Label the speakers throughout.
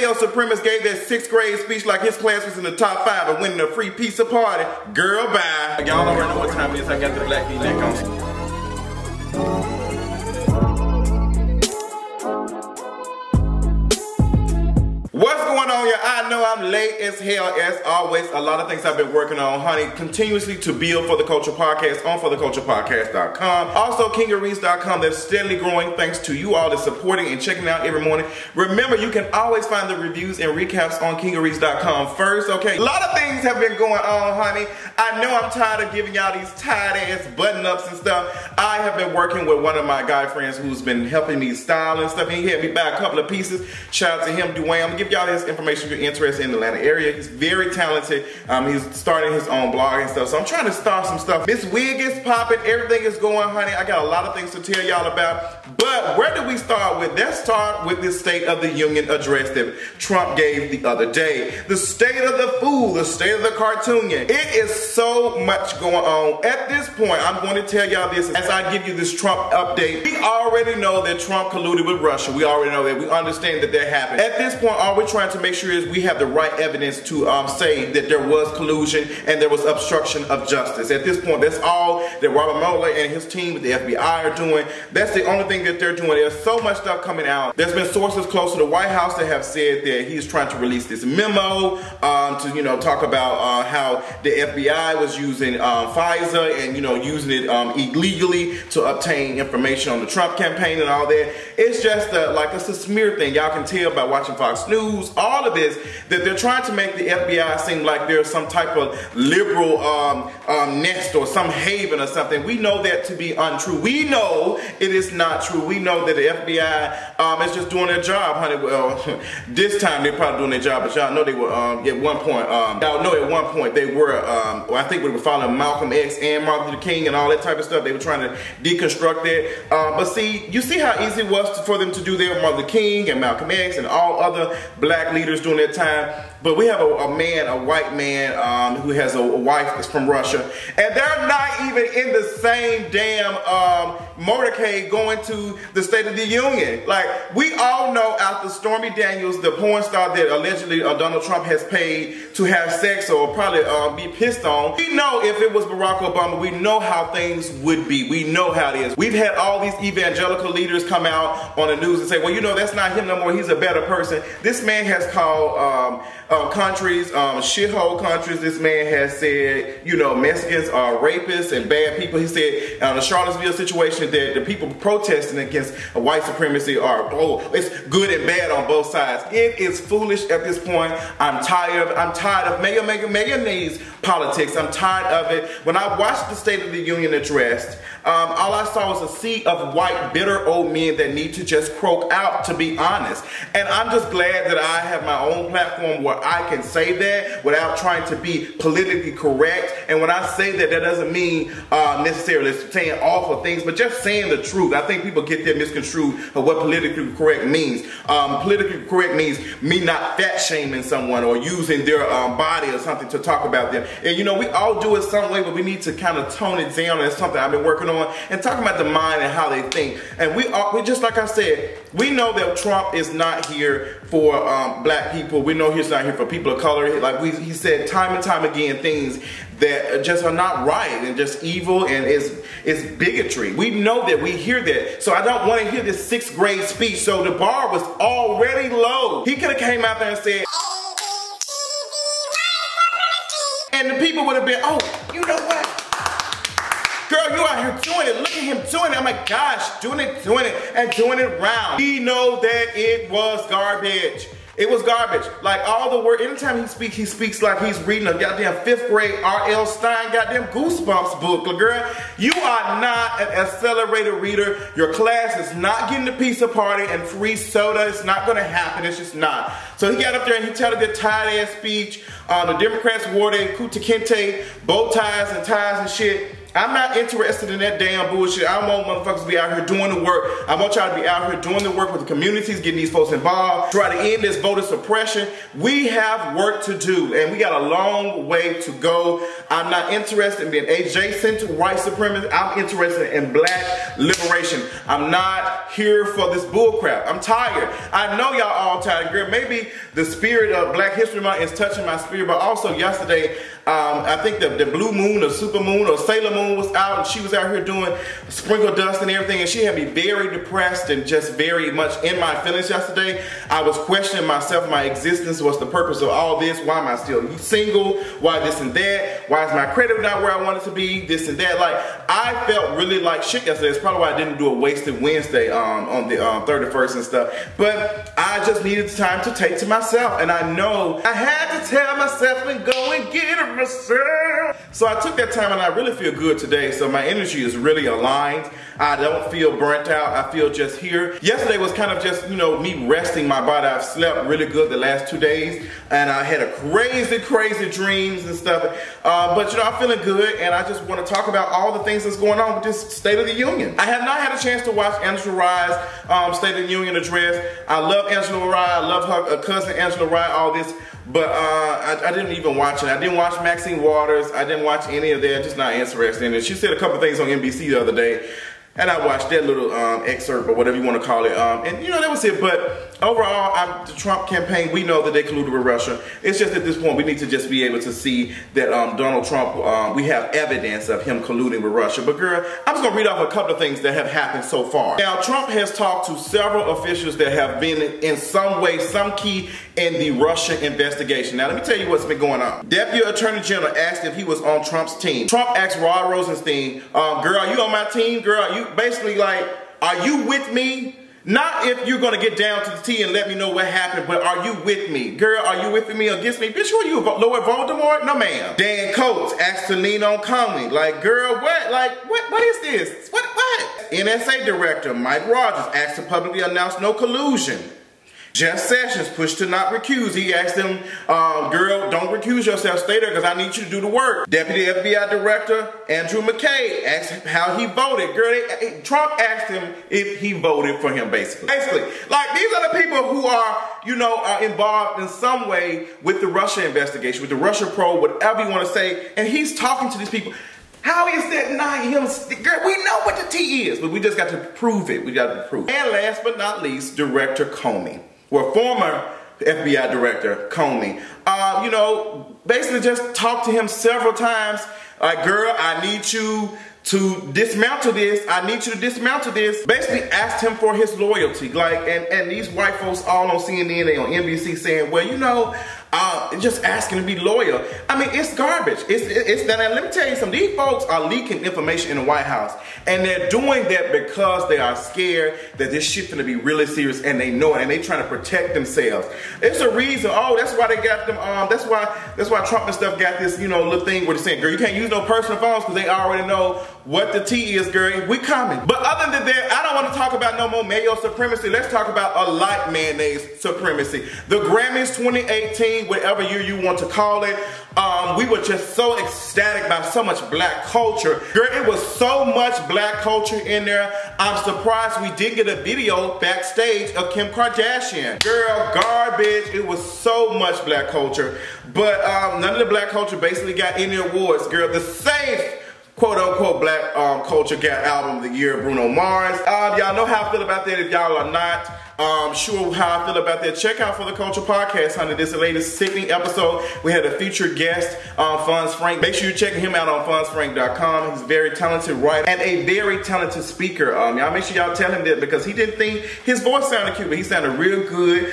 Speaker 1: male supremacist gave that 6th grade speech like his class was in the top 5 of winning a free pizza party. Girl, bye. Y'all already know what time it is. I got the black V-neck on. What's going on, y'all? I know I'm late as hell, as always. A lot of things I've been working on, honey, continuously to build For The Culture Podcast on fortheculturepodcast.com. Also, kingareese.com, that's steadily growing thanks to you all that's supporting and checking out every morning. Remember, you can always find the reviews and recaps on kingareese.com first, okay? A lot of things have been going on, honey. I know I'm tired of giving y'all these tight-ass button-ups and stuff. I have been working with one of my guy friends who's been helping me style and stuff, and he had me buy a couple of pieces. Shout out to him, Dwayne. I'm gonna give y'all this information if you're interested in the Atlanta area. He's very talented. He's starting his own blog and stuff, so I'm trying to start some stuff. This wig is popping. Everything is going, honey. I got a lot of things to tell y'all about, but where do we start with? Let's start with this State of the Union address that Trump gave the other day. The state of the fool, the state of the cartoonian. It is so much going on. At this point, I'm going to tell y'all this as I give you this Trump update. We already know that Trump colluded with Russia. We already know that. We understand that that happened. At this point, all we're trying to make sure is we have the right evidence to say that there was collusion and there was obstruction of justice. At this point, that's all that Robert Mueller and his team with the FBI are doing. That's the only thing that they're doing. There's so much stuff coming out. There's been sources close to the White House that have said that he's trying to release this memo to, you know, talk about how the FBI was using FISA and, you know, using it illegally to obtain information on the Trump campaign and all that. It's just like it's a smear thing. Y'all can tell by watching Fox News, all of this, that they're trying to make the FBI seem like there's some type of liberal nest or some haven or something. We know that to be untrue. We know it is not true. We know that the FBI is just doing their job, honey. Well, this time they're probably doing their job, but y'all know they were at one point. Y'all know at one point they were. I think we were following Malcolm X and Martin Luther King and all that type of stuff. They were trying to deconstruct that. But see, you see how easy it was for them to do that with Martin Luther King and Malcolm X and all other black leaders during that time. But we have a white man who has a wife that's from Russia, and they're not even in the same damn motorcade going to the State of the Union. Like, we all know after Stormy Daniels, the porn star that allegedly Donald Trump has paid to have sex or probably be pissed on, we know if it was Barack Obama, we know how things would be. We know how it is. We've had all these evangelical leaders come out on the news and say, well, you know, that's not him no more. He's a better person. This man has called countries, shithole countries. This man has said, you know, Mexicans are rapists and bad people. He said the Charlottesville situation that the people protesting against white supremacy are, oh, it's good and bad on both sides. It is foolish at this point. I'm tired of mayonnaise politics. I'm tired of it. When I watched the State of the Union address, all I saw was a sea of white, bitter old men that need to just croak out, to be honest. And I'm just glad that I have my own platform where I can say that without trying to be politically correct. And when I say that, that doesn't mean necessarily saying awful things, but just saying the truth. I think people get that misconstrued of what politically correct means. Politically correct means me not fat shaming someone or using their body or something to talk about them. And you know, we all do it some way, but we need to kind of tone it down. That's something I've been working on, and talking about the mind and how they think. And we just like I said, we know that Trump is not here for black people. We know he's not here for people of color. Like he said time and time again, things that just are not right and just evil and is bigotry. We know that. We hear that. So I don't want to hear this 6th grade speech. So the bar was already low. He could have came out there and said, and the people would have been, oh, you know what? Girl, you out here doing it. Look at him doing it. Oh my gosh, doing it, and doing it round. We know that it was garbage. It was garbage. Like all the word, anytime he speaks like he's reading a goddamn 5th grade R.L. Stein goddamn Goosebumps book. Girl, you are not an accelerated reader. Your class is not getting the pizza party and free soda. It's not gonna happen. It's just not. So he got up there and he told a tight ass speech. The Democrats wore their Kunta Kinte bow ties and ties and shit. I'm not interested in that damn bullshit. I want motherfuckers to be out here doing the work. I want y'all to be out here doing the work with the communities, getting these folks involved, try to end this voter suppression. We have work to do, and we got a long way to go. I'm not interested in being adjacent to white supremacy. I'm interested in black liberation. I'm not here for this bullcrap. I'm tired. I know y'all all tired, girl. Maybe the spirit of Black History Month is touching my spirit, but also yesterday, I think the blue moon or super moon or Sailor Moon was out, and she was out here doing sprinkle dust and everything, and she had me very depressed and just very much in my feelings yesterday. I was questioning myself, my existence, what's the purpose of all this? Why am I still single? Why this and that? Why is my credit not where I want it to be? This and that. Like, I felt really like shit yesterday. It's probably why I didn't do a Wasted Wednesday on the 31st and stuff. But I just needed time to take to myself, and I know I had to tell myself and go and get it myself. So I took that time, and I really feel good today. So my energy is really aligned. I don't feel burnt out. I feel just here. Yesterday was kind of just, you know, me resting my body. I've slept really good the last 2 days, and I had a crazy dreams and stuff. But you know, I'm feeling good, and I just want to talk about all the things that's going on with this State of the Union. I have not had a chance to watch Angela Rye's State of the Union address. I love Angela Rye. I love her cousin Angela Rye, all this. But I didn't even watch it. I didn't watch Maxine Waters. I didn't watch any of that. Just not interested in it. She said a couple things on NBC the other day, and I watched that little excerpt or whatever you want to call it. And you know, that was it. But overall, the Trump campaign, we know that they colluded with Russia. It's just at this point we need to just be able to see that Donald Trump, we have evidence of him colluding with Russia. But girl, I'm just going to read off a couple of things that have happened so far. Now, Trump has talked to several officials that have been in some way, some key in the Russia investigation. Now, let me tell you what's been going on. Deputy Attorney General asked if he was on Trump's team. Trump asked Rod Rosenstein, girl, are you on my team? Girl, are you basically like, are you with me? Not if you're going to get down to the T and let me know what happened, but are you with me? Girl, are you with me or against me? Bitch, who are you, Lord Voldemort? No, ma'am. Dan Coates asked to lean on Comey. Like, girl, what? Like, what is this? What? NSA Director Mike Rogers asked to publicly announce no collusion. Jeff Sessions pushed to not recuse. He asked him, girl, don't recuse yourself. Stay there because I need you to do the work. Deputy FBI Director Andrew McCabe asked how he voted. Girl, Trump asked him if he voted for him, basically. Like, these are the people who are, you know, are involved in some way with the Russia investigation, with the Russia probe, whatever you want to say. And he's talking to these people. How is that not him? Girl, we know what the T is, but we just got to prove it. We got to prove it. And last but not least, Director Comey. Well, former FBI Director Comey, you know, basically just talked to him several times. Like, girl, I need you to dismantle this. I need you to dismantle this. Basically asked him for his loyalty. Like, and these white folks all on CNN and on NBC saying, well, you know, just asking to be loyal. I mean, it's garbage. It's that. Let me tell you something. These folks are leaking information in the White House, and they're doing that because they are scared that this shit's gonna be really serious, and they know it, and they trying to protect themselves. It's a reason. Oh, that's why they got them. That's why Trump and stuff got this, you know, little thing where they're saying, girl, you can't use no personal phones because they already know what the T is, girl. We coming. But other than that, I don't want to talk about no more mayo supremacy. Let's talk about a light mayonnaise supremacy. The Grammys 2018. Whatever year you want to call it, we were just so ecstatic by so much black culture. Girl, it was so much black culture in there. I'm surprised we did get a video backstage of Kim Kardashian. Girl, garbage. It was so much black culture. But none of the black culture basically got any awards. Girl, the safe quote-unquote black culture got album of the year, Bruno Mars. Y'all know how I feel about that. If y'all are not sure how I feel about that, check out For the Culture Podcast, honey. This is the latest sickening episode. We had a featured guest, Fonz Frank. Make sure you check him out on fonzfrank.com. He's a very talented writer and a very talented speaker. Y'all make sure y'all tell him that because he didn't think his voice sounded cute, but he sounded real good.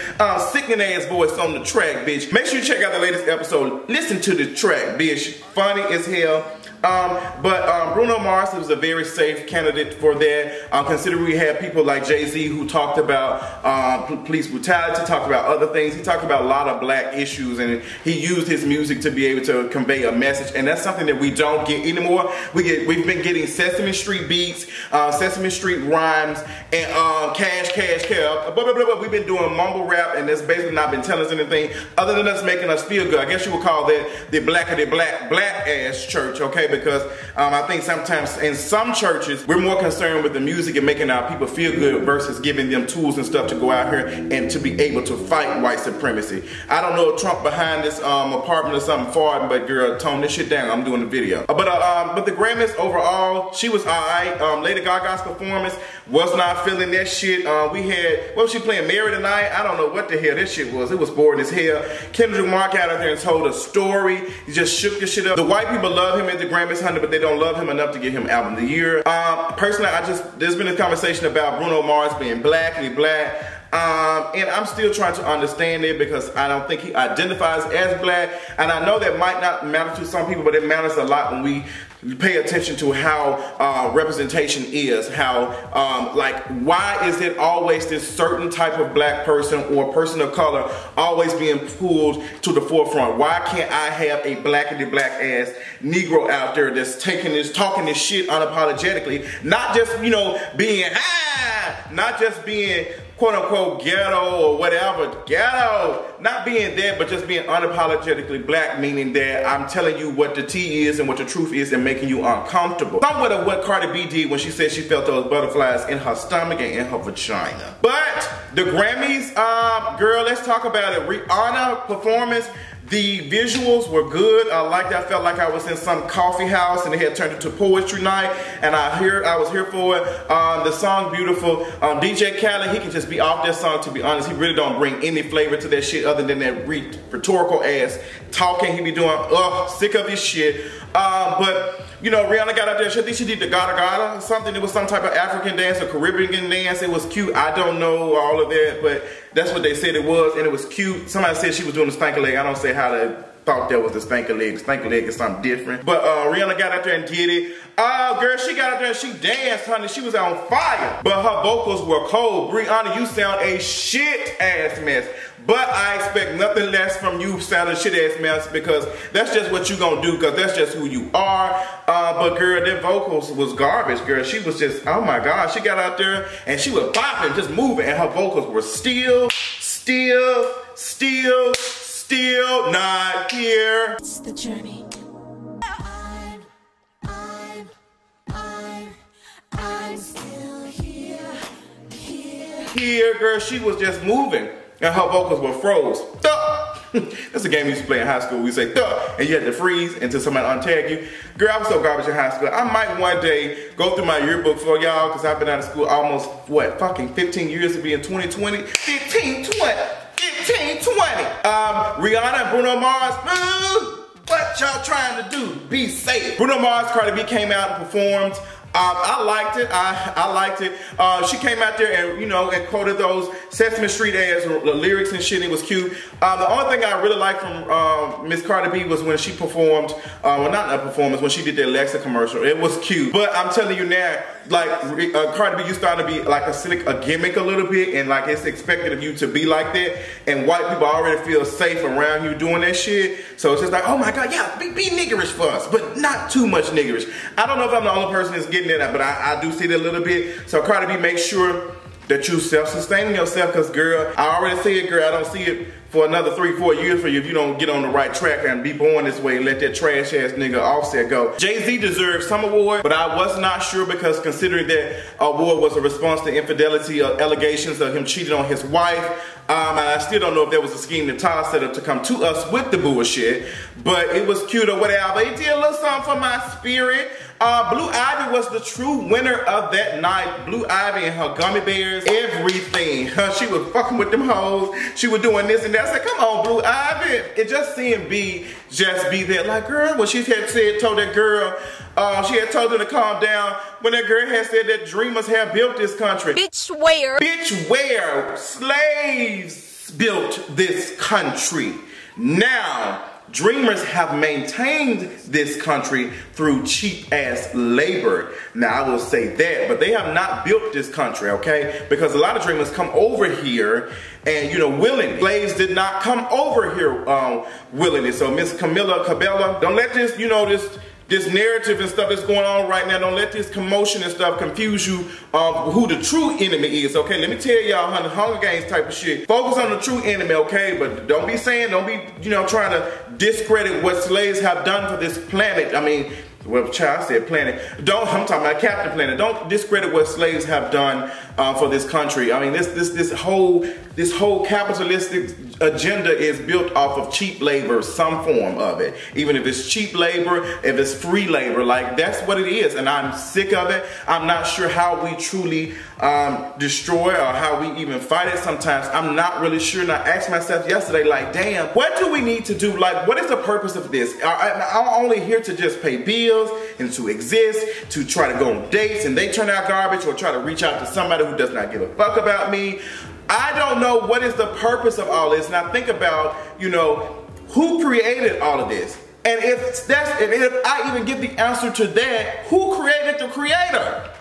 Speaker 1: Sickening ass voice on the track, bitch. Make sure you check out the latest episode. Listen to the track, bitch. Funny as hell. But Bruno Mars was a very safe candidate for that. Considering we had people like Jay-Z who talked about police brutality, talked about other things. He talked about a lot of black issues, and he used his music to be able to convey a message. And that's something that we don't get anymore. We've been getting Sesame Street beats, Sesame Street rhymes, and cash, blah, blah, blah, blah. We've been doing mumble rap, and that's basically not been telling us anything other than us making us feel good. I guess you would call that the black of the black ass church, okay? because I think sometimes in some churches, we're more concerned with the music and making our people feel good versus giving them tools and stuff to go out here and to be able to fight white supremacy. I don't know if Trump behind this apartment or something farting, but girl, tone this shit down. I'm doing the video. But the Grammys overall, she was alright. Lady Gaga's performance was not feeling that shit. We had, what was she playing, Mary Tonight? I don't know what the hell this shit was. It was boring as hell. Kendrick Lamar got out there and told a story. He just shook the shit up. The white people love him at the Grammys, honey, but they don't love him enough to give him Album of the Year. Personally, there's been a conversation about Bruno Mars being black and he's black. And I'm still trying to understand it because I don't think he identifies as black. And I know that might not matter to some people, but it matters a lot when we pay attention to how representation is, how like why is it always this certain type of black person or person of color always being pulled to the forefront? Why can't I have a blackity black ass Negro out there that's talking this shit unapologetically, not just, you know, being not just being quote unquote ghetto or whatever, ghetto, not being that, but just being unapologetically black, meaning that I'm telling you what the tea is and what the truth is and making you uncomfortable. Somewhat of what Cardi B did when she said she felt those butterflies in her stomach and in her vagina. But the Grammys, girl, let's talk about it. Rihanna performance. The visuals were good. I felt like I was in some coffee house and they had turned into poetry night, and I was here for it. The song beautiful. DJ Khaled, he can just be off that song, to be honest. He really don't bring any flavor to that shit other than that rhetorical ass talking he be doing. Sick of his shit. But you know, Rihanna got out there. I think she did the Gada Gada or something. It was some type of African dance or Caribbean dance. It was cute. I don't know all of that, but that's what they said it was, and it was cute. Somebody said she was doing the stanky leg. I don't say how they thought that was the stanky leg. Stanky leg is something different. But Rihanna got out there and did it. Girl, she got out there and she danced, honey. She was on fire. But her vocals were cold. Rihanna, you sound a shit ass mess. But I expect nothing less from you sounding shit ass mess, because that's just what you gonna do, because that's just who you are. But girl, their vocals was garbage, girl. She was just, oh my God, she got out there and she was bopping, just moving, and her vocals were still not here.
Speaker 2: It's the journey. I'm still
Speaker 1: here, girl, she was just moving. And her vocals were froze. That's a game we used to play in high school. We say, duh, and you had to freeze until somebody untag you. Girl, I was so garbage in high school. I might one day go through my yearbook for y'all, because I've been out of school almost, what, fucking 15 years to be in 2020? 15, 20. Rihanna and Bruno Mars, what y'all trying to do? Be safe. Bruno Mars, Cardi B came out and performed. I liked it. I liked it. She came out there and, you know, and quoted those Sesame Street ass lyrics and shit. It was cute. The only thing I really liked from Miss Cardi B was when she performed, well, not a performance, when she did the Alexa commercial. It was cute. But I'm telling you now, like, Cardi B, you starting to be like a gimmick a little bit, and like it's expected of you to be like that. And white people already feel safe around you doing that shit. So it's just like, oh my God, yeah, be niggerish for us, but not too much niggerish. I don't know if I'm the only person that's getting that, but I do see that a little bit. So Cardi B, make sure that you self-sustaining yourself, because girl, I already see it, girl. I don't see it for another 3-4 years for you if you don't get on the right track and be born this way and let that trash ass nigga Offset go. Jay-Z deserves some award, but I was not sure, because considering that award was a response to infidelity allegations of him cheating on his wife, and I still don't know if that was a scheme that Tyler set up to come to us with the bullshit, but it was cute or whatever. He did a little something for my spirit. Blue Ivy was the true winner of that night. Blue Ivy and her gummy bears, everything. She was fucking with them hoes. She was doing this and that. I said, come on, Blue Ivy. It just seeing B just be there. Like, girl, what she had said, told that girl, she had told her to calm down when that girl had said that dreamers have built this country.
Speaker 2: Bitch, where?
Speaker 1: Bitch, where? Slaves built this country. Now, dreamers have maintained this country through cheap ass labor. Now I will say that, but they have not built this country, okay? Because a lot of dreamers come over here and, you know, willingly. Slaves did not come over here willingly. So Miss Cabela, don't let this, you know, this narrative and stuff that's going on right now, don't let this commotion and stuff confuse you of who the true enemy is, okay? Let me tell y'all, Hunger Games type of shit. Focus on the true enemy, okay? But don't be, you know, trying to discredit what slaves have done for this planet. I mean, Well, child said Planet. I'm talking about Captain Planet. Don't discredit what slaves have done for this country. I mean, this whole capitalistic agenda is built off of cheap labor, some form of it. Even if it's cheap labor, if it's free labor, like that's what it is. And I'm sick of it. I'm not sure how we truly destroy or how we even fight it sometimes. I'm not really sure. And I asked myself yesterday, like, damn, what do we need to do? Like, what is the purpose of this? I'm only here to just pay bills and to exist, to try to go on dates and they turn out garbage, or try to reach out to somebody who does not give a fuck about me. I don't know what is the purpose of all this. And I think about, you know, who created all of this? And if I even get the answer to that, who created the creator?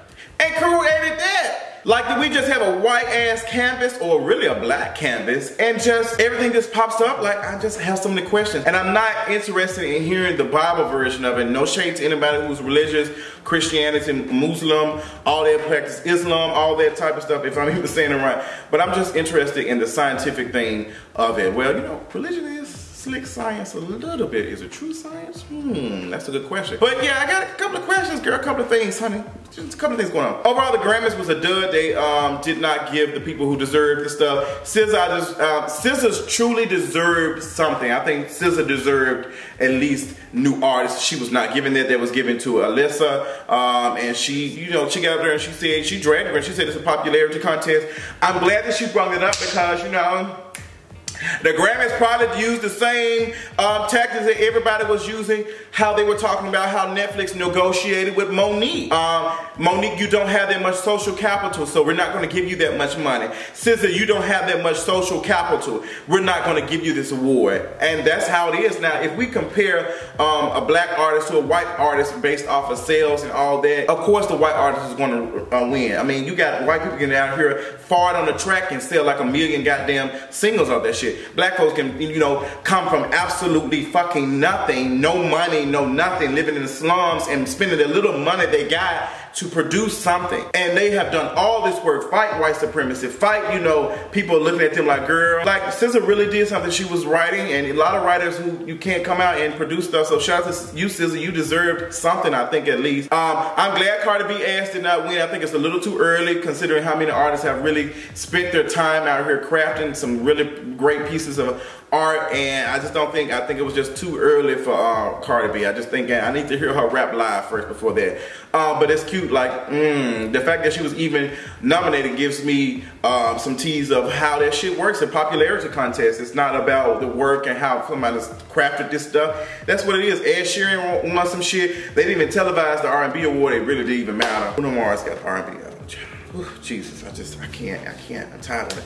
Speaker 1: And created that? Like, did we just have a white ass canvas, or really a black canvas, and just everything just pops up? Like, I just have so many questions. And I'm not interested in hearing the Bible version of it. No shade to anybody who's religious, Christianity, Muslim, all that practice, Islam, all that type of stuff, if I'm even saying it right. But I'm just interested in the scientific thing of it. Well, you know, religion is slick science a little bit. Is it true science? That's a good question. But yeah, I got a couple of questions, girl. A couple of things, honey. Just a couple of things going on. Overall, the Grammys was a dud. They did not give the people who deserved the stuff. SZA truly deserved something. I think SZA deserved at least new artists. She was not given that. That was given to Alyssa. And she, you know, she got up there and she said, she dragged her and she said it's a popularity contest. I'm glad that she brought it up because, you know, the Grammys probably used the same tactics that everybody was using, how they were talking about how Netflix negotiated with Monique. Monique, you don't have that much social capital, so we're not going to give you that much money. SZA, you don't have that much social capital, we're not going to give you this award. And that's how it is now. If we compare a black artist to a white artist based off of sales and all that, of course the white artist is going to win. I mean, you got white people getting out here far on the track and sell like 1 million goddamn singles of that shit. Black folks can, you know, come from absolutely fucking nothing, no money, no nothing, living in the slums and spending the little money they got to produce something. And they have done all this work, fight white supremacy, fight, you know, people looking at them like, girl, like SZA really did something. She was writing, and a lot of writers who you can't come out and produce stuff. So shout out to you, SZA, you deserved something, I think, at least. I'm glad Cardi B ass did not win. I think it's a little too early considering how many artists have really spent their time out here crafting some really great pieces of art, and I just don't think, I think it was just too early for Cardi B. I just think I need to hear her rap live first before that. But it's cute, like, the fact that she was even nominated gives me some tease of how that shit works in popularity contests. It's not about the work and how somebody's crafted this stuff. That's what it is. Ed Sheeran won some shit. They didn't even televise the R&B award. It really didn't even matter. Bruno Mars got the R&B award. Ooh, Jesus, I can't, I'm tired of it.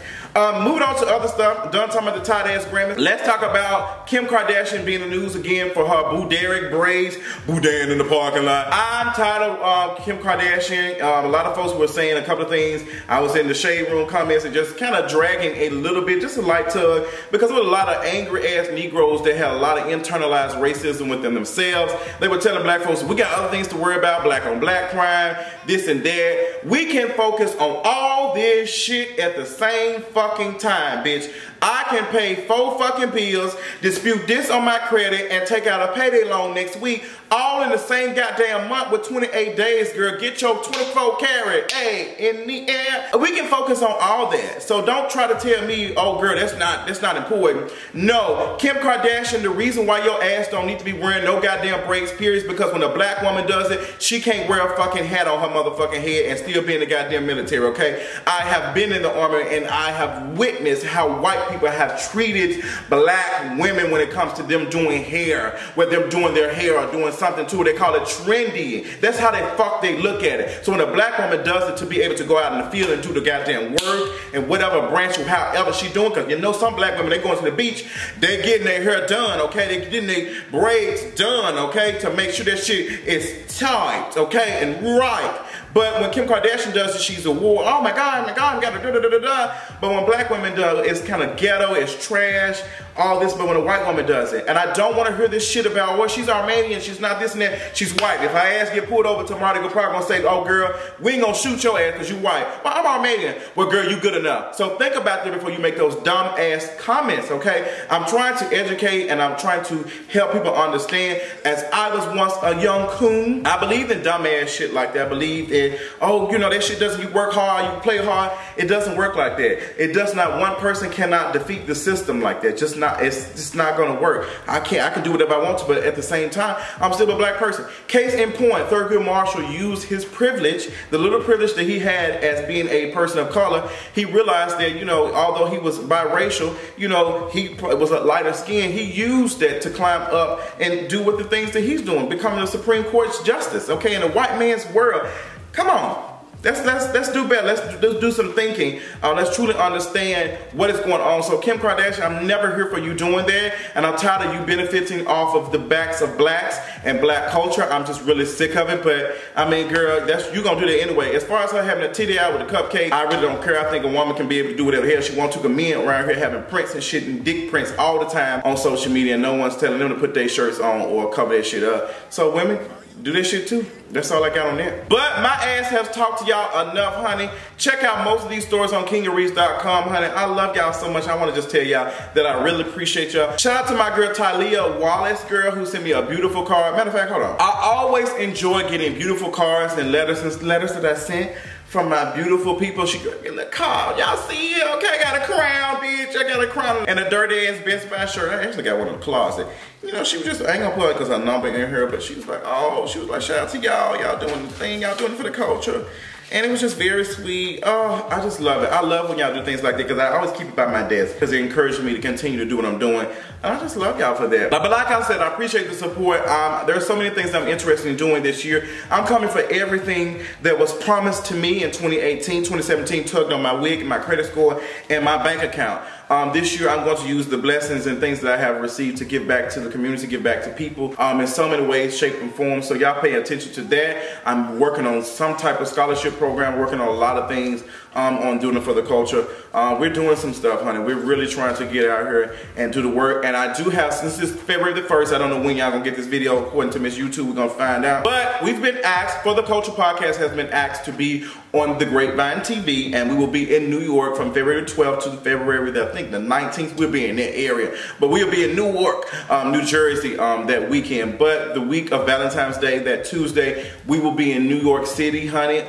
Speaker 1: Moving on to other stuff, done talking about the tight ass Grammys. Let's talk about Kim Kardashian being in the news again for her Boo Derek braids, Boudin in the parking lot. I'm tired of Kim Kardashian. A lot of folks were saying a couple of things. I was in the shade room comments and just kind of dragging a little bit, just a light tug, because there were a lot of angry ass Negroes that had a lot of internalized racism within themselves. They were telling black folks, we got other things to worry about, black on black crime, this and that. We can focus on all this shit at the same fucking time, bitch. I can pay 4 fucking bills, dispute this on my credit, and take out a payday loan next week, all in the same goddamn month with 28 days, girl. Get your 24 carat, hey, in the air. We can focus on all that. So don't try to tell me, oh girl, that's not important. No, Kim Kardashian, the reason why your ass don't need to be wearing no goddamn braids, period, is because when a black woman does it, she can't wear a fucking hat on her motherfucking head and still be in the goddamn military, okay? I have been in the army and I have witnessed how white people have treated black women when it comes to them doing hair, whether them doing their hair or doing something to it. They call it trendy. That's how they look at it. So when a black woman does it to be able to go out in the field and do the goddamn work and whatever branch or however she doing, because you know some black women, they going to the beach, they getting their hair done, okay? They getting their braids done, okay? To make sure that shit is tight, okay? And right. But when Kim Kardashian does it, she's a war. Oh my God, we got to da-da-da-da-da. But when black women do it, it's kind of ghetto, it's trash, all this. But when a white woman does it, and I don't want to hear this shit about, well, she's Armenian, she's not this and that, she's white. If I ask get pulled over tomorrow, they're probably gonna say, oh girl, we ain't gonna shoot your ass because you white. Well, I'm Armenian. Well, girl, you good enough. So think about that before you make those dumb ass comments, okay? I'm trying to educate and I'm trying to help people understand. As I was once a young coon, I believed in dumb ass shit like that. I believed in, oh, you know, that shit doesn't, you work hard, you play hard. It doesn't work like that. It does not, one person cannot defeat the system like that. Just not, it's just not gonna work. I can do whatever I want to, but at the same time, I'm still a black person. Case in point, Thurgood Marshall used his privilege, the little privilege that he had as being a person of color. He realized that, you know, although he was biracial, you know, he was a lighter skin, he used that to climb up and do what the things that he's doing, becoming a Supreme Court's justice, okay, in a white man's world. Come on. Let's do better. Let's do some thinking. Let's truly understand what is going on. So Kim Kardashian, I'm never here for you doing that, and I'm tired of you benefiting off of the backs of blacks and black culture. I'm just really sick of it. But I mean, girl, you gonna do that anyway. As far as her having a titty out with a cupcake, I really don't care. I think a woman can be able to do whatever the hell she wants to. Men around here having prints and shit and dick prints all the time on social media, and no one's telling them to put their shirts on or cover that shit up. So women, do this shit too. That's all I got on that. But my ass has talked to y'all enough, honey. Check out most of these stores on KingofReach.com, honey. I love y'all so much. I want to just tell y'all that I really appreciate y'all. Shout out to my girl Tylea Wallace, girl, who sent me a beautiful card. Matter of fact, hold on. I always enjoy getting beautiful cards and letters that I sent from my beautiful people. She got me a little card. Y'all see it? Okay, I got a crown, bitch. I got a crown and a dirty ass Best Buy shirt. I actually got one in the closet. You know, she was just, I ain't gonna put it because her number in her, but she was like, oh, she was like, shout out to y'all. Y'all doing the thing. Y'all doing it for the culture. And it was just very sweet. Oh, I just love it. I love when y'all do things like that because I always keep it by my desk because it encourages me to continue to do what I'm doing. And I just love y'all for that. But like I said, I appreciate the support. There are so many things I'm interested in doing this year. I'm coming for everything that was promised to me in 2018, 2017, tugged on my wig, my credit score, and my bank account. This year I'm going to use the blessings and things that I have received to give back to the community, give back to people in so many ways, shape, and form. So y'all pay attention to that. I'm working on some type of scholarship program, working on a lot of things on doing it for the culture. We're doing some stuff, honey. We're really trying to get out here and do the work. And I do have, since it's February the 1st, I don't know when y'all gonna get this video. According to Miss YouTube, we're gonna find out. But we've been asked, For the Culture Podcast has been asked to be on the Grapevine TV, and we will be in New York from February 12th to February, I think the 19th. We'll be in that area. But we'll be in Newark, New Jersey that weekend. But the week of Valentine's Day, that Tuesday, we will be in New York City, honey.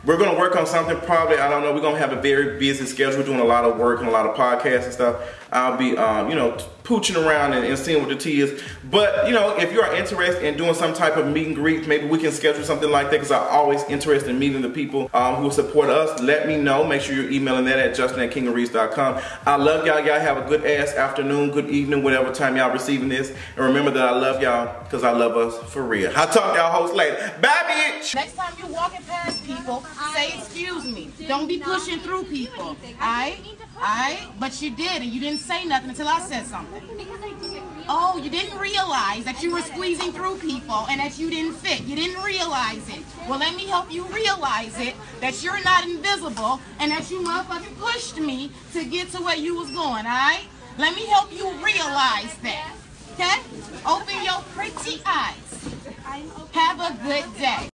Speaker 1: We're gonna work on something probably, I don't know, we're gonna have a very busy schedule, doing a lot of work and a lot of podcasts and stuff. I'll be, you know, pooching around and seeing what the tea is. But, you know, if you are interested in doing some type of meet and greet, maybe we can schedule something like that because I'm always interested in meeting the people who support us. Let me know. Make sure you're emailing that at justin@kingofreach.com. I love y'all. Y'all have a good ass afternoon, good evening, whatever time y'all receiving this. And remember that I love y'all because I love us for real. I'll talk to y'all hosts later. Bye, bitch!
Speaker 3: Next time you're walking past people, say excuse me. Don't be pushing through people. Alright? But you did, and you didn't say nothing until I said something. Oh, you didn't realize that you were squeezing through people and that you didn't fit. You didn't realize it. Well, let me help you realize it, that you're not invisible and that you motherfucking pushed me to get to where you was going, alright? Let me help you realize that. Okay? Open your pretty eyes. Have a good day.